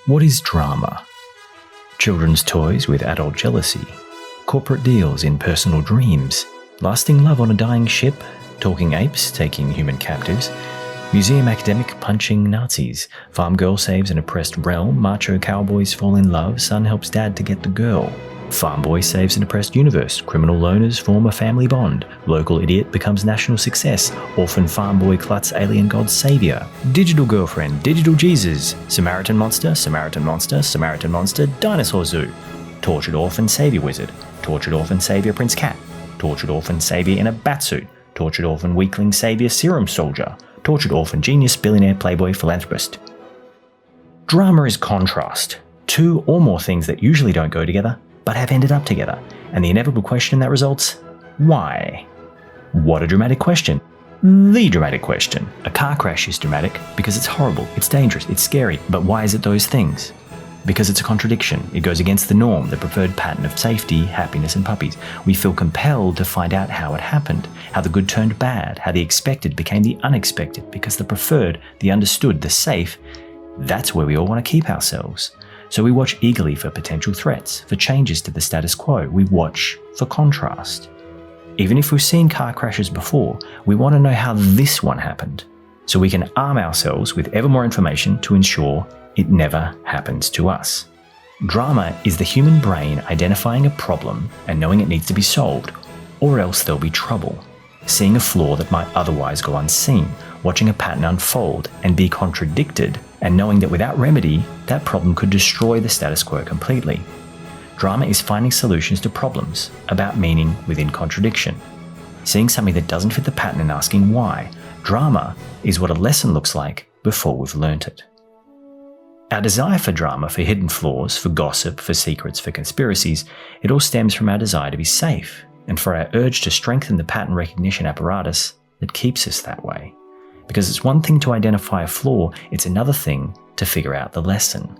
What is drama? Children's toys with adult jealousy, corporate deals in personal dreams, lasting love on a dying ship, talking apes taking human captives, museum academic punching Nazis, farm girl saves an oppressed realm, macho cowboys fall in love, son helps dad to get the girl. Farm boy saves an oppressed universe, criminal loners form a family bond, local idiot becomes national success, orphan farm boy clutz alien god's savior, digital girlfriend, digital Jesus, Samaritan monster, Samaritan monster, Samaritan monster, dinosaur zoo, tortured orphan savior wizard, tortured orphan savior prince cat, tortured orphan savior in a batsuit, tortured orphan weakling savior serum soldier, tortured orphan genius billionaire playboy philanthropist. Drama is contrast, two or more things that usually don't go together but have ended up together, and the inevitable question that results: why? What a dramatic question. The dramatic question. A car crash is dramatic because it's horrible, it's dangerous, it's scary, but why is it those things? Because it's a contradiction. It goes against the norm, the preferred pattern of safety, happiness and puppies. We feel compelled to find out how it happened, how the good turned bad, how the expected became the unexpected, because the preferred, the understood, the safe, that's where we all want to keep ourselves. So we watch eagerly for potential threats, for changes to the status quo. We watch for contrast. Even if we've seen car crashes before, we want to know how this one happened, so we can arm ourselves with ever more information to ensure it never happens to us. Drama is the human brain identifying a problem and knowing it needs to be solved, or else there'll be trouble. Seeing a flaw that might otherwise go unseen, watching a pattern unfold and be contradicted, and knowing that without remedy, that problem could destroy the status quo completely. Drama is finding solutions to problems, about meaning within contradiction. Seeing something that doesn't fit the pattern and asking why. Drama is what a lesson looks like before we've learnt it. Our desire for drama, for hidden flaws, for gossip, for secrets, for conspiracies, it all stems from our desire to be safe, and for our urge to strengthen the pattern recognition apparatus that keeps us that way. Because it's one thing to identify a flaw, it's another thing to figure out the lesson.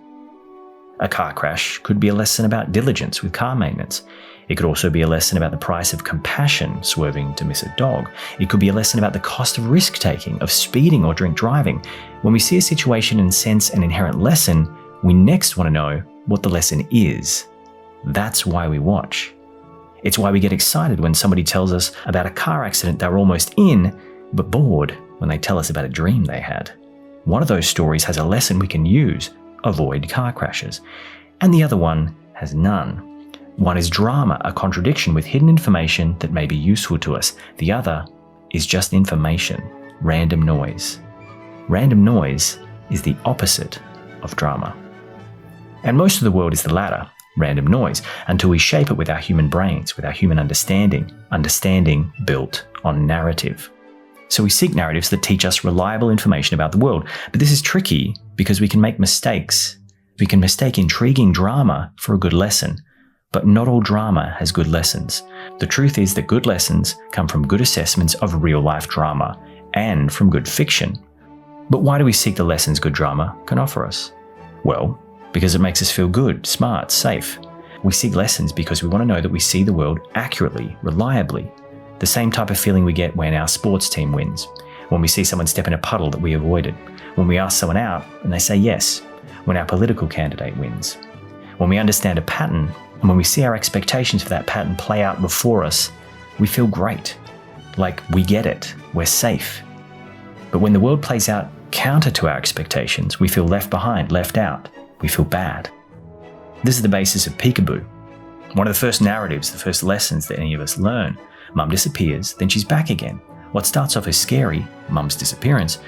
A car crash could be a lesson about diligence with car maintenance. It could also be a lesson about the price of compassion, swerving to miss a dog. It could be a lesson about the cost of risk-taking, of speeding or drink driving. When we see a situation and sense an inherent lesson, we next want to know what the lesson is. That's why we watch. It's why we get excited when somebody tells us about a car accident they were almost in, but bored when they tell us about a dream they had. One of those stories has a lesson we can use: avoid car crashes. And the other one has none. One is drama, a contradiction with hidden information that may be useful to us. The other is just information, random noise. Random noise is the opposite of drama. And most of the world is the latter, random noise, until we shape it with our human brains, with our human understanding built on narrative. So we seek narratives that teach us reliable information about the world. But this is tricky because we can make mistakes. We can mistake intriguing drama for a good lesson. But not all drama has good lessons. The truth is that good lessons come from good assessments of real-life drama and from good fiction. But why do we seek the lessons good drama can offer us? Well, because it makes us feel good, smart, safe. We seek lessons because we want to know that we see the world accurately, reliably. The same type of feeling we get when our sports team wins, when we see someone step in a puddle that we avoided, when we ask someone out and they say yes, when our political candidate wins. When we understand a pattern and when we see our expectations for that pattern play out before us, we feel great, like we get it, we're safe. But when the world plays out counter to our expectations, we feel left behind, left out, we feel bad. This is the basis of Peekaboo. One of the first narratives, the first lessons that any of us learn. Mum disappears, then she's back again. What starts off as scary, Mum's disappearance,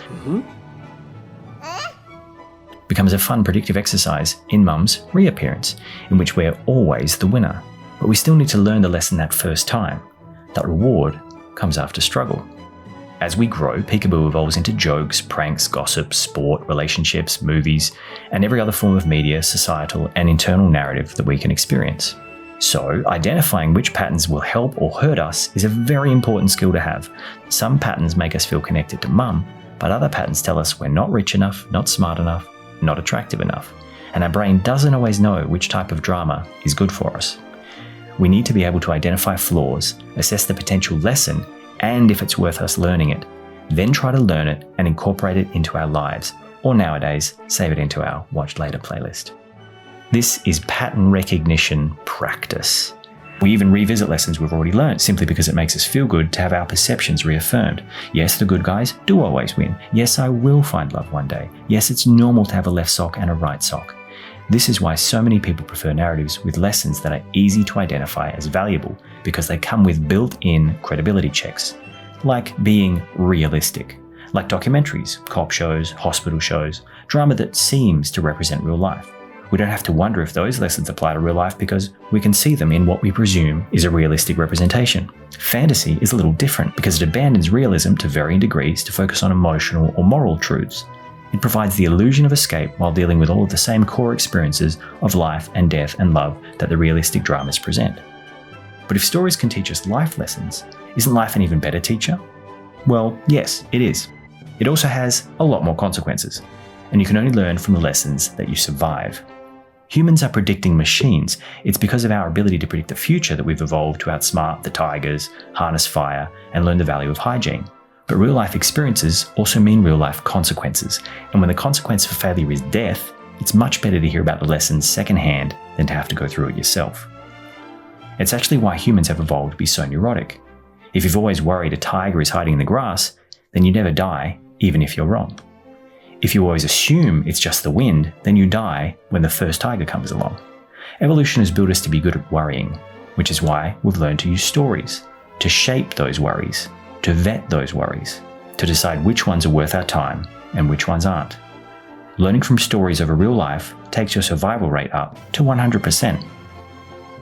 becomes a fun predictive exercise in Mum's reappearance, in which we're always the winner. But we still need to learn the lesson that first time. That reward comes after struggle. As we grow, Peekaboo evolves into jokes, pranks, gossip, sport, relationships, movies, and every other form of media, societal, and internal narrative that we can experience. So, identifying which patterns will help or hurt us is a very important skill to have. Some patterns make us feel connected to Mum, but other patterns tell us we're not rich enough, not smart enough, not attractive enough. And our brain doesn't always know which type of drama is good for us. We need to be able to identify flaws, assess the potential lesson, and if it's worth us learning it, then try to learn it and incorporate it into our lives, or nowadays, save it into our Watch Later playlist. This is pattern recognition practice. We even revisit lessons we've already learned simply because it makes us feel good to have our perceptions reaffirmed. Yes, the good guys do always win. Yes, I will find love one day. Yes, it's normal to have a left sock and a right sock. This is why so many people prefer narratives with lessons that are easy to identify as valuable, because they come with built-in credibility checks, like being realistic, like documentaries, cop shows, hospital shows, drama that seems to represent real life. We don't have to wonder if those lessons apply to real life because we can see them in what we presume is a realistic representation. Fantasy is a little different because it abandons realism to varying degrees to focus on emotional or moral truths. It provides the illusion of escape while dealing with all of the same core experiences of life and death and love that the realistic dramas present. But if stories can teach us life lessons, isn't life an even better teacher? Well, yes, it is. It also has a lot more consequences, and you can only learn from the lessons that you survive. Humans are predicting machines. It's because of our ability to predict the future that we've evolved to outsmart the tigers, harness fire, and learn the value of hygiene. But real-life experiences also mean real-life consequences, and when the consequence for failure is death, it's much better to hear about the lessons secondhand than to have to go through it yourself. It's actually why humans have evolved to be so neurotic. If you've always worried a tiger is hiding in the grass, then you never die, even if you're wrong. If you always assume it's just the wind, then you die when the first tiger comes along. Evolution has built us to be good at worrying, which is why we've learned to use stories, to shape those worries, to vet those worries, to decide which ones are worth our time and which ones aren't. Learning from stories over real life takes your survival rate up to 100%.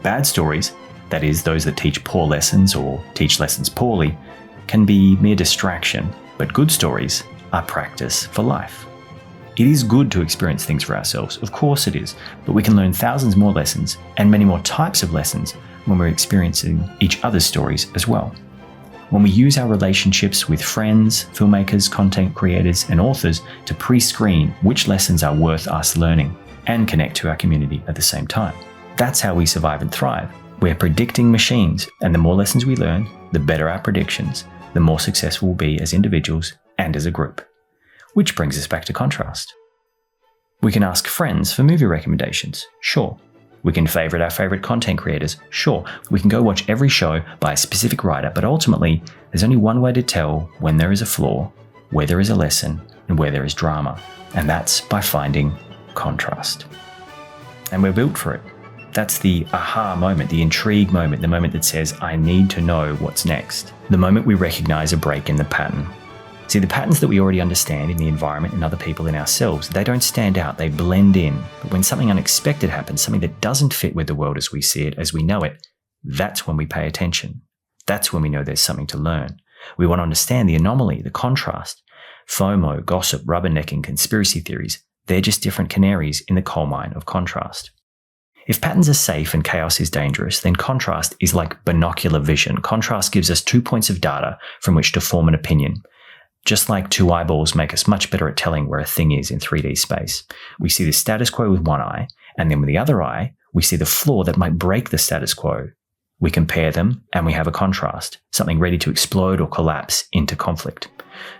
Bad stories, that is, those that teach poor lessons or teach lessons poorly, can be mere distraction, but good stories are practice for life. It is good to experience things for ourselves, of course it is, but we can learn thousands more lessons and many more types of lessons when we're experiencing each other's stories as well. When we use our relationships with friends, filmmakers, content creators, and authors to pre-screen which lessons are worth us learning and connect to our community at the same time. That's how we survive and thrive. We're predicting machines, and the more lessons we learn, the better our predictions, the more successful we'll be as individuals and as a group. Which brings us back to contrast. We can ask friends for movie recommendations, sure. We can favorite our favorite content creators, sure. We can go watch every show by a specific writer, but ultimately, there's only one way to tell when there is a flaw, where there is a lesson, and where there is drama, and that's by finding contrast. And we're built for it. That's the aha moment, the intrigue moment, the moment that says, I need to know what's next. The moment we recognize a break in the pattern. See, the patterns that we already understand in the environment and other people and ourselves, they don't stand out, they blend in. But when something unexpected happens, something that doesn't fit with the world as we see it, as we know it, that's when we pay attention. That's when we know there's something to learn. We want to understand the anomaly, the contrast. FOMO, gossip, rubbernecking, conspiracy theories, they're just different canaries in the coal mine of contrast. If patterns are safe and chaos is dangerous, then contrast is like binocular vision. Contrast gives us 2 points of data from which to form an opinion. Just like 2 eyeballs make us much better at telling where a thing is in 3D space. We see the status quo with one eye, and then with the other eye, we see the flaw that might break the status quo. We compare them, and we have a contrast, something ready to explode or collapse into conflict.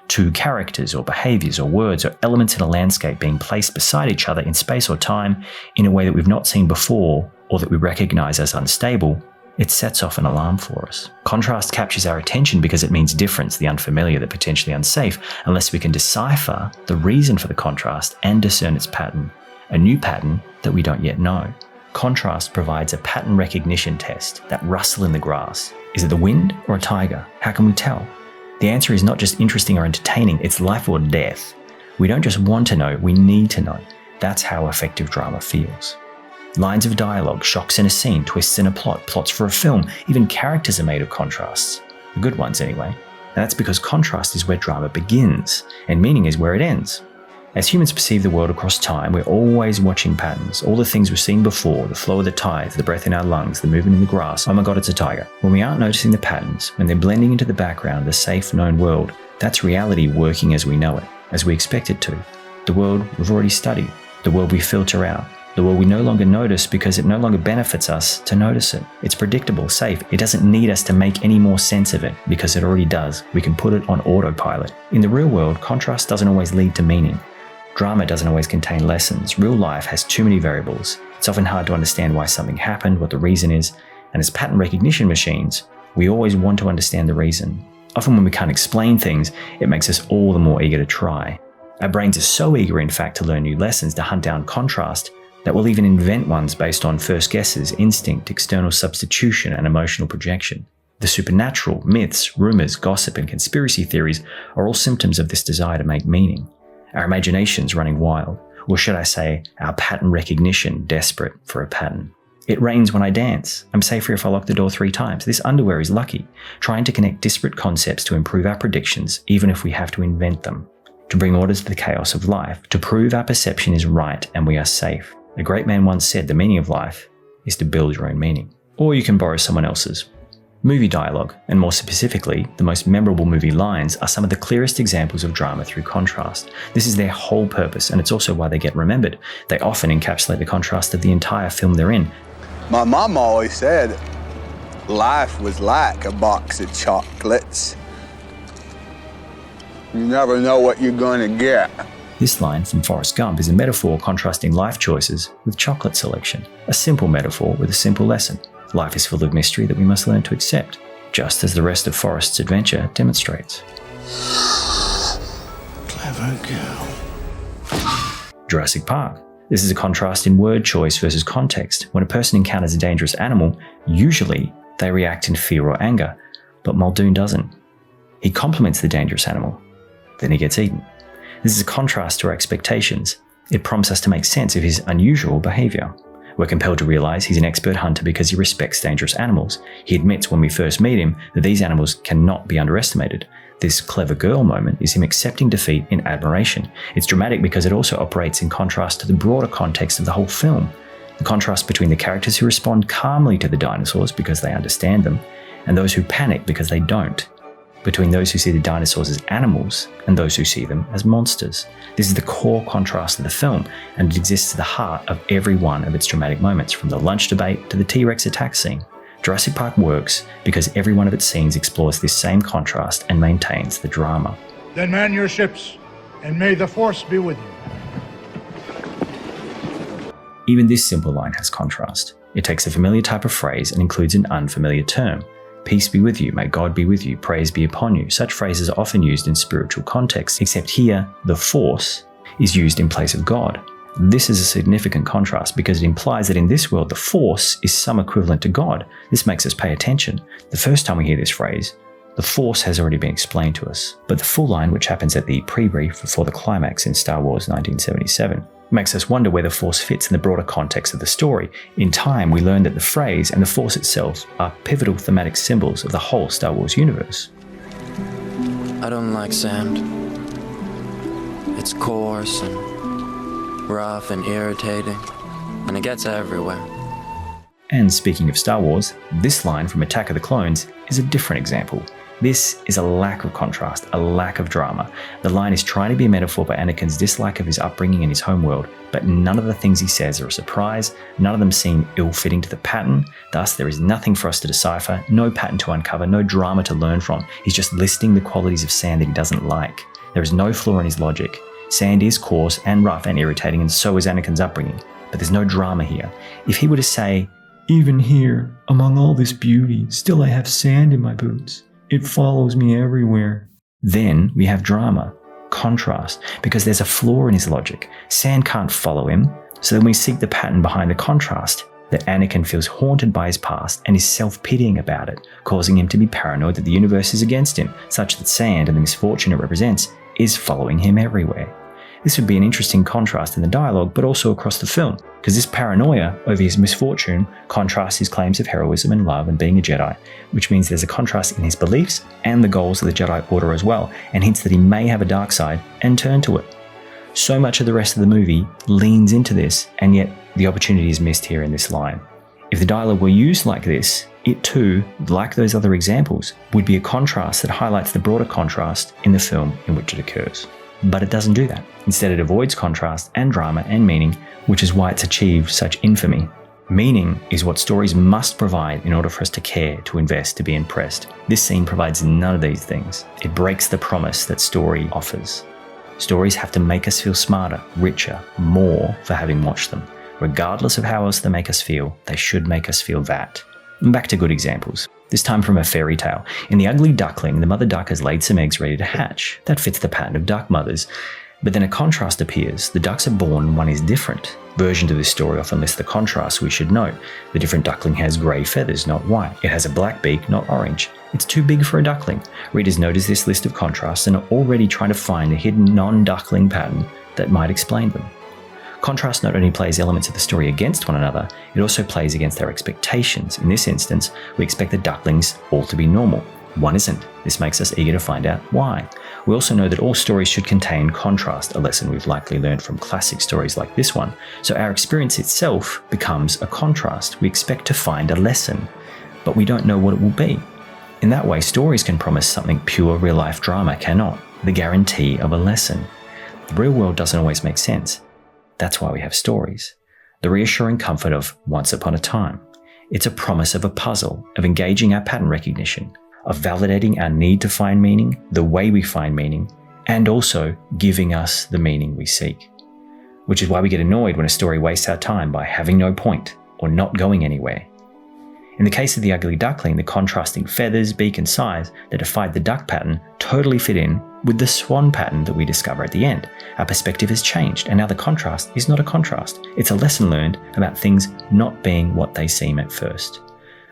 2 characters or behaviors or words or elements in a landscape being placed beside each other in space or time in a way that we've not seen before or that we recognize as unstable, it sets off an alarm for us. Contrast captures our attention because it means difference, the unfamiliar, the potentially unsafe, unless we can decipher the reason for the contrast and discern its pattern, a new pattern that we don't yet know. Contrast provides a pattern recognition test, that rustle in the grass. Is it the wind or a tiger? How can we tell? The answer is not just interesting or entertaining, it's life or death. We don't just want to know, we need to know. That's how effective drama feels. Lines of dialogue, shocks in a scene, twists in a plot, plots for a film, even characters are made of contrasts. The good ones anyway. And that's because contrast is where drama begins, and meaning is where it ends. As humans perceive the world across time, we're always watching patterns, all the things we've seen before, the flow of the tides, the breath in our lungs, the movement in the grass, oh my god, it's a tiger. When we aren't noticing the patterns, when they're blending into the background of the safe, known world, that's reality working as we know it, as we expect it to. The world we've already studied, the world we filter out, the world we no longer notice because it no longer benefits us to notice it. It's predictable, safe. It doesn't need us to make any more sense of it because it already does. We can put it on autopilot. In the real world, contrast doesn't always lead to meaning. Drama doesn't always contain lessons. Real life has too many variables. It's often hard to understand why something happened, what the reason is, and as pattern recognition machines, we always want to understand the reason. Often when we can't explain things, it makes us all the more eager to try. Our brains are so eager, in fact, to learn new lessons, to hunt down contrast, that we'll even invent ones based on first guesses, instinct, external substitution, and emotional projection. The supernatural, myths, rumours, gossip, and conspiracy theories are all symptoms of this desire to make meaning. Our imagination's running wild, or should I say, our pattern recognition desperate for a pattern. It rains when I dance. I'm safer if I lock the door 3 times. This underwear is lucky. Trying to connect disparate concepts to improve our predictions, even if we have to invent them. To bring order to the chaos of life, to prove our perception is right and we are safe. A great man once said the meaning of life is to build your own meaning. Or you can borrow someone else's. Movie dialogue, and more specifically, the most memorable movie lines, are some of the clearest examples of drama through contrast. This is their whole purpose, and it's also why they get remembered. They often encapsulate the contrast of the entire film they're in. My mom always said life was like a box of chocolates. You never know what you're going to get. This line from Forrest Gump is a metaphor contrasting life choices with chocolate selection. A simple metaphor with a simple lesson. Life is full of mystery that we must learn to accept, just as the rest of Forrest's adventure demonstrates. Clever girl. Jurassic Park. This is a contrast in word choice versus context. When a person encounters a dangerous animal, usually they react in fear or anger, but Muldoon doesn't. He compliments the dangerous animal, then he gets eaten. This is a contrast to our expectations. It prompts us to make sense of his unusual behaviour. We're compelled to realise he's an expert hunter because he respects dangerous animals. He admits when we first meet him that these animals cannot be underestimated. This clever girl moment is him accepting defeat in admiration. It's dramatic because it also operates in contrast to the broader context of the whole film. The contrast between the characters who respond calmly to the dinosaurs because they understand them, and those who panic because they don't. Between those who see the dinosaurs as animals and those who see them as monsters. This is the core contrast of the film, and it exists at the heart of every one of its dramatic moments, from the lunch debate to the T-Rex attack scene. Jurassic Park works because every one of its scenes explores this same contrast and maintains the drama. Then man your ships, and may the Force be with you. Even this simple line has contrast. It takes a familiar type of phrase and includes an unfamiliar term. Peace be with you, may God be with you, praise be upon you. Such phrases are often used in spiritual contexts, except here, the Force is used in place of God. This is a significant contrast because it implies that in this world, the Force is some equivalent to God. This makes us pay attention. The first time we hear this phrase, the Force has already been explained to us. But the full line, which happens at the pre-brief before the climax in Star Wars 1977, makes us wonder where the Force fits in the broader context of the story. In time, we learn that the phrase and the Force itself are pivotal thematic symbols of the whole Star Wars universe. I don't like sand. It's coarse and rough and irritating, and it gets everywhere. And speaking of Star Wars, this line from Attack of the Clones is a different example. This is a lack of contrast, a lack of drama. The line is trying to be a metaphor for Anakin's dislike of his upbringing and his homeworld, but none of the things he says are a surprise, none of them seem ill-fitting to the pattern, thus there is nothing for us to decipher, no pattern to uncover, no drama to learn from. He's just listing the qualities of sand that he doesn't like. There is no flaw in his logic. Sand is coarse and rough and irritating, and so is Anakin's upbringing, but there's no drama here. If he were to say, "Even here, among all this beauty, still I have sand in my boots. It follows me everywhere," then we have drama, contrast, because there's a flaw in his logic. Sand can't follow him, so then we seek the pattern behind the contrast, that Anakin feels haunted by his past and is self-pitying about it, causing him to be paranoid that the universe is against him, such that sand and the misfortune it represents is following him everywhere. This would be an interesting contrast in the dialogue, but also across the film, because this paranoia over his misfortune contrasts his claims of heroism and love and being a Jedi, which means there's a contrast in his beliefs and the goals of the Jedi Order as well, and hints that he may have a dark side and turn to it. So much of the rest of the movie leans into this, and yet the opportunity is missed here in this line. If the dialogue were used like this, it too, like those other examples, would be a contrast that highlights the broader contrast in the film in which it occurs. But it doesn't do that. Instead, it avoids contrast and drama and meaning, which is why it's achieved such infamy. Meaning is what stories must provide in order for us to care, to invest, to be impressed. This scene provides none of these things. It breaks the promise that story offers. Stories have to make us feel smarter, richer, more for having watched them. Regardless of how else they make us feel, they should make us feel that. And back to good examples. This time from a fairy tale. In The Ugly Duckling, the mother duck has laid some eggs ready to hatch. That fits the pattern of duck mothers. But then a contrast appears. The ducks are born and one is different. Versions of this story often list the contrasts we should note. The different duckling has grey feathers, not white. It has a black beak, not orange. It's too big for a duckling. Readers notice this list of contrasts and are already trying to find a hidden non-duckling pattern that might explain them. Contrast not only plays elements of the story against one another, it also plays against our expectations. In this instance, we expect the ducklings all to be normal. One isn't. This makes us eager to find out why. We also know that all stories should contain contrast, a lesson we've likely learned from classic stories like this one. So our experience itself becomes a contrast. We expect to find a lesson, but we don't know what it will be. In that way, stories can promise something pure real-life drama cannot, the guarantee of a lesson. The real world doesn't always make sense. That's why we have stories. The reassuring comfort of once upon a time. It's a promise of a puzzle, of engaging our pattern recognition, of validating our need to find meaning, the way we find meaning, and also giving us the meaning we seek. Which is why we get annoyed when a story wastes our time by having no point or not going anywhere. In the case of The Ugly Duckling, the contrasting feathers, beak and size that defied the duck pattern totally fit in with the swan pattern that we discover at the end. Our perspective has changed, and now the contrast is not a contrast. It's a lesson learned about things not being what they seem at first.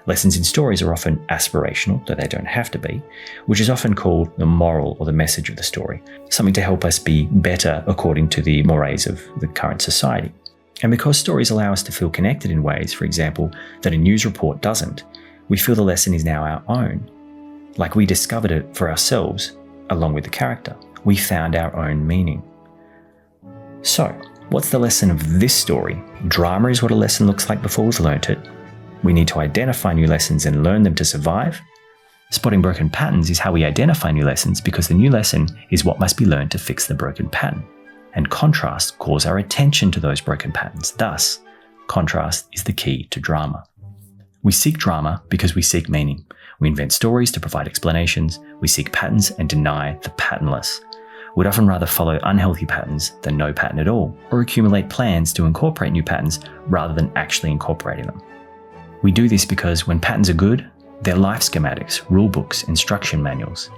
Lessons in stories are often aspirational, though they don't have to be, which is often called the moral or the message of the story, something to help us be better according to the mores of the current society. And because stories allow us to feel connected in ways, for example, that a news report doesn't, we feel the lesson is now our own. Like we discovered it for ourselves, along with the character. We found our own meaning. So, what's the lesson of this story? Drama is what a lesson looks like before we've learnt it. We need to identify new lessons and learn them to survive. Spotting broken patterns is how we identify new lessons because the new lesson is what must be learned to fix the broken pattern. And contrast calls our attention to those broken patterns. Thus, contrast is the key to drama. We seek drama because we seek meaning. We invent stories to provide explanations. We seek patterns and deny the patternless. We'd often rather follow unhealthy patterns than no pattern at all, or accumulate plans to incorporate new patterns rather than actually incorporating them. We do this because when patterns are good, they're life schematics, rulebooks, instruction manuals.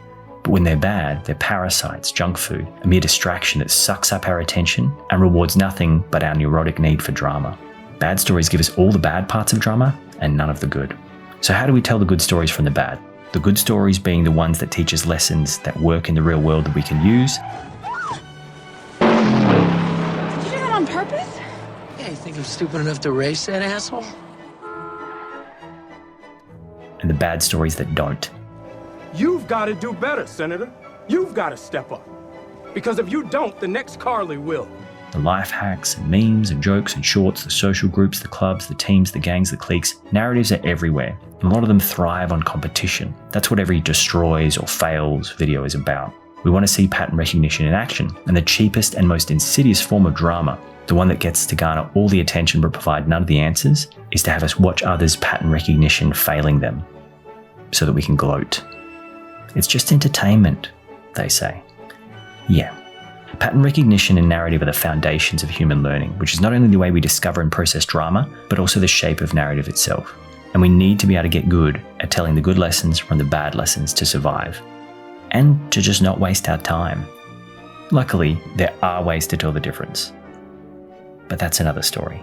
But when they're bad, they're parasites, junk food, a mere distraction that sucks up our attention and rewards nothing but our neurotic need for drama. Bad stories give us all the bad parts of drama and none of the good. So how do we tell the good stories from the bad? The good stories being the ones that teach us lessons that work in the real world that we can use. Did you do that on purpose? Yeah, you think I'm stupid enough to race that asshole? And the bad stories that don't. You've got to do better, Senator. You've got to step up. Because if you don't, the next Carly will. The life hacks and memes and jokes and shorts, the social groups, the clubs, the teams, the gangs, the cliques, narratives are everywhere. And a lot of them thrive on competition. That's what every destroys or fails video is about. We want to see pattern recognition in action, and the cheapest and most insidious form of drama, the one that gets to garner all the attention but provide none of the answers, is to have us watch others' pattern recognition failing them, so that we can gloat. It's just entertainment, they say. Yeah. Pattern recognition and narrative are the foundations of human learning, which is not only the way we discover and process drama, but also the shape of narrative itself. And we need to be able to get good at telling the good lessons from the bad lessons to survive. And to just not waste our time. Luckily, there are ways to tell the difference. But that's another story.